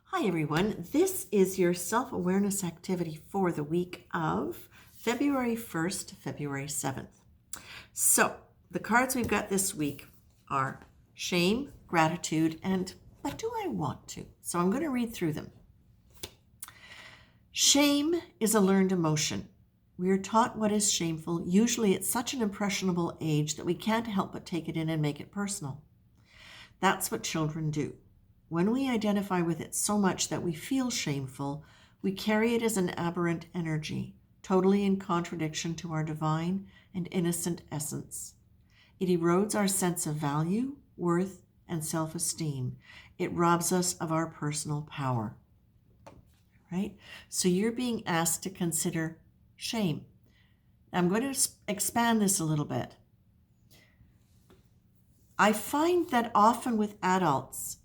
Hi everyone, this is your self-awareness activity for the week of February 1st to February 7th. So the cards we've got this week are shame, gratitude, and but do I want to? So I'm going to read through them. Shame is a learned emotion. We are taught what is shameful, usually at such an impressionable age that we can't help but take it in and make it personal. That's what children do. When we identify with it so much that we feel shameful, we carry it as an aberrant energy, totally in contradiction to our divine and innocent essence. It erodes our sense of value, worth, and self-esteem. It robs us of our personal power. Right? So you're being asked to consider shame. I'm going to expand this a little bit. I find that often with adults,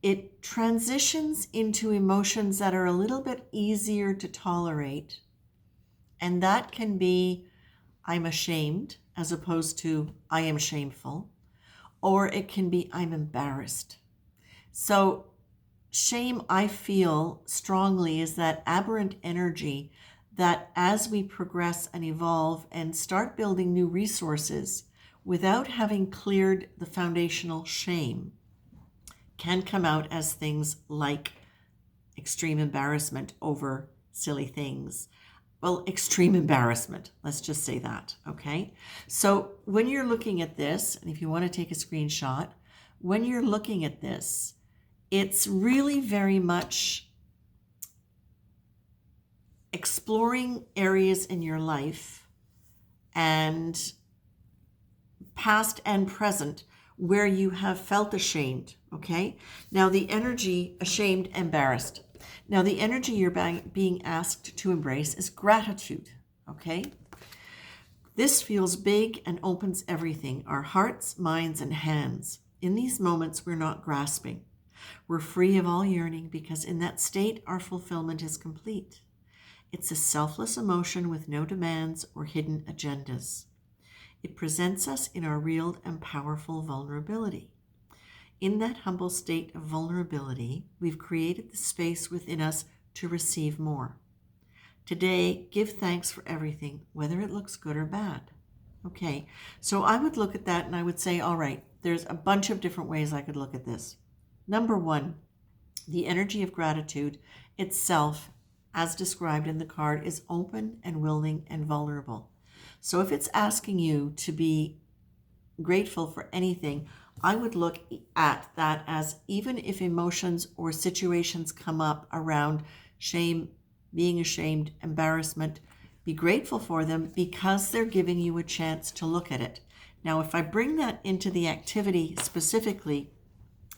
it transitions into emotions that are a little bit easier to tolerate. And that can be, I'm ashamed, as opposed to, I am shameful. Or it can be, I'm embarrassed. So shame, I feel strongly, is that aberrant energy that as we progress and evolve and start building new resources without having cleared the foundational shame, can come out as things like extreme embarrassment over silly things. Well, extreme embarrassment, let's just say that, okay? So when you're looking at this, and if you want to take a screenshot, when you're looking at this, it's really very much exploring areas in your life and past and present where you have felt ashamed, okay? Now the energy, ashamed, embarrassed. Now the energy you're being asked to embrace is gratitude, okay? This feels big and opens everything, our hearts, minds, and hands. In these moments, we're not grasping. We're free of all yearning because in that state, our fulfillment is complete. It's a selfless emotion with no demands or hidden agendas. It presents us in our real and powerful vulnerability. In that humble state of vulnerability, we've created the space within us to receive more. Today, give thanks for everything, whether it looks good or bad. Okay, so I would look at that and I would say, all right, there's a bunch of different ways I could look at this. Number one, the energy of gratitude itself, as described in the card, is open and willing and vulnerable. So if it's asking you to be grateful for anything, I would look at that as, even if emotions or situations come up around shame, being ashamed, embarrassment, be grateful for them because they're giving you a chance to look at it. Now, if I bring that into the activity specifically,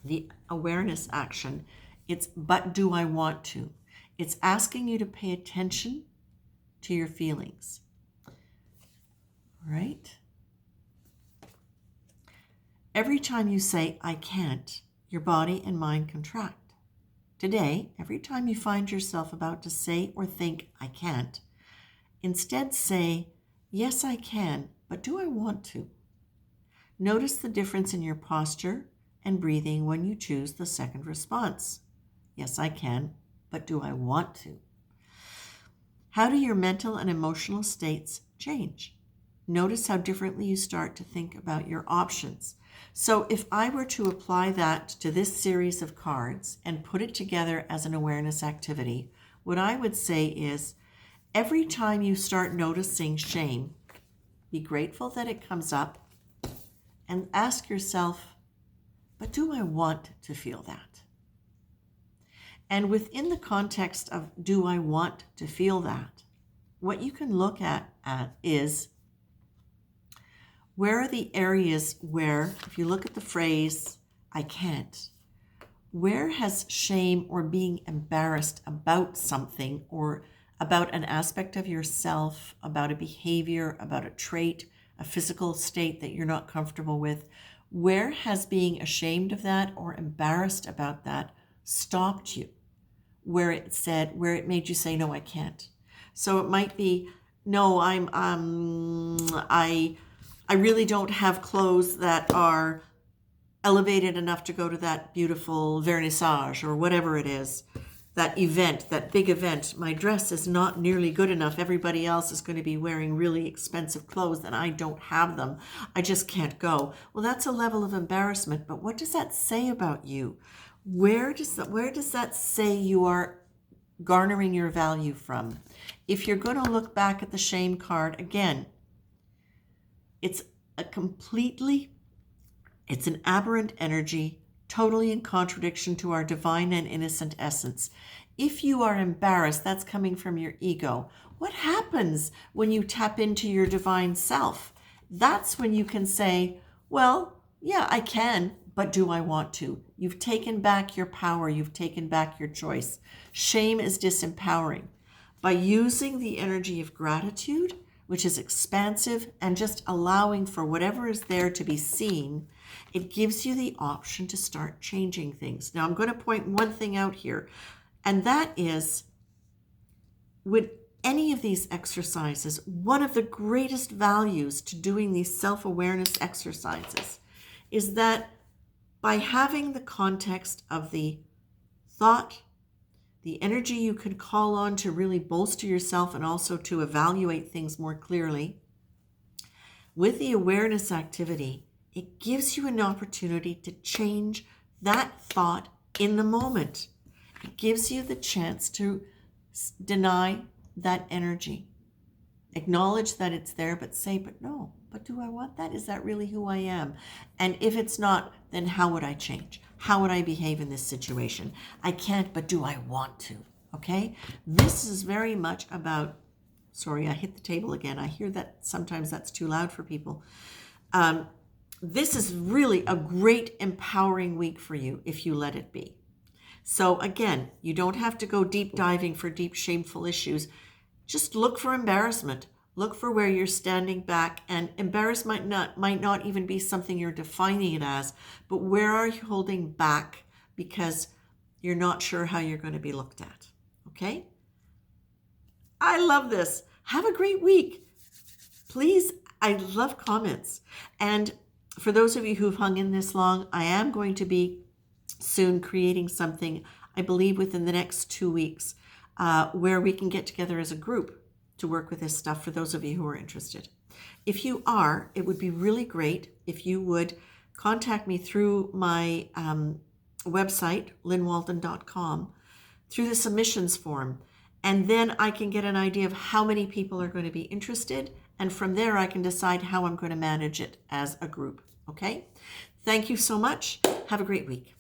the awareness action, it's, but do I want to? It's asking you to pay attention to your feelings. Right? Every time you say, I can't, your body and mind contract. Today, every time you find yourself about to say or think, I can't, instead say, yes, I can, but do I want to? Notice the difference in your posture and breathing when you choose the second response. Yes, I can, but do I want to? How do your mental and emotional states change? Notice how differently you start to think about your options. So if I were to apply that to this series of cards and put it together as an awareness activity, what I would say is, every time you start noticing shame, be grateful that it comes up and ask yourself, but do I want to feel that? And within the context of do I want to feel that, what you can look at is, where are the areas where, if you look at the phrase, I can't, where has shame or being embarrassed about something or about an aspect of yourself, about a behavior, about a trait, a physical state that you're not comfortable with, where has being ashamed of that or embarrassed about that stopped you? Where it made you say, no, I can't. So it might be, no, I really don't have clothes that are elevated enough to go to that beautiful vernissage or whatever it is, that event, that big event. My dress is not nearly good enough. Everybody else is going to be wearing really expensive clothes and I don't have them. I just can't go. Well, that's a level of embarrassment, but what does that say about you? Where does that say you are garnering your value from? If you're going to look back at the shame card again, it's an aberrant energy, totally in contradiction to our divine and innocent essence. If you are embarrassed, that's coming from your ego. What happens when you tap into your divine self? That's when you can say, well, yeah, I can, but do I want to? You've taken back your power. You've taken back your choice. Shame is disempowering. By using the energy of gratitude, which is expansive and just allowing for whatever is there to be seen, it gives you the option to start changing things. Now, I'm going to point one thing out here, and that is, with any of these exercises, one of the greatest values to doing these self-awareness exercises is that by having the context of the thought, the energy you can call on to really bolster yourself and also to evaluate things more clearly, with the awareness activity, it gives you an opportunity to change that thought in the moment. It gives you the chance to deny that energy. Acknowledge that it's there, but say, but no, but do I want that? Is that really who I am? And if it's not, then how would I change? How would I behave in this situation? I can't, but do I want to? Okay? This is very much about, sorry, I hit the table again. I hear that sometimes that's too loud for people. This is really a great empowering week for you if you let it be. So again, you don't have to go deep diving for deep shameful issues. Just look for embarrassment. Look for where you're standing back, and embarrassment might not even be something you're defining it as, but where are you holding back because you're not sure how you're going to be looked at. Okay? I love this. Have a great week. Please, I love comments. And for those of you who've hung in this long, I am going to be soon creating something, I believe within the next 2 weeks, where we can get together as a group to work with this stuff for those of you who are interested. If you are, it would be really great if you would contact me through my website, lynwalden.com, through the submissions form. And then I can get an idea of how many people are going to be interested. And from there, I can decide how I'm going to manage it as a group. Okay? Thank you so much. Have a great week.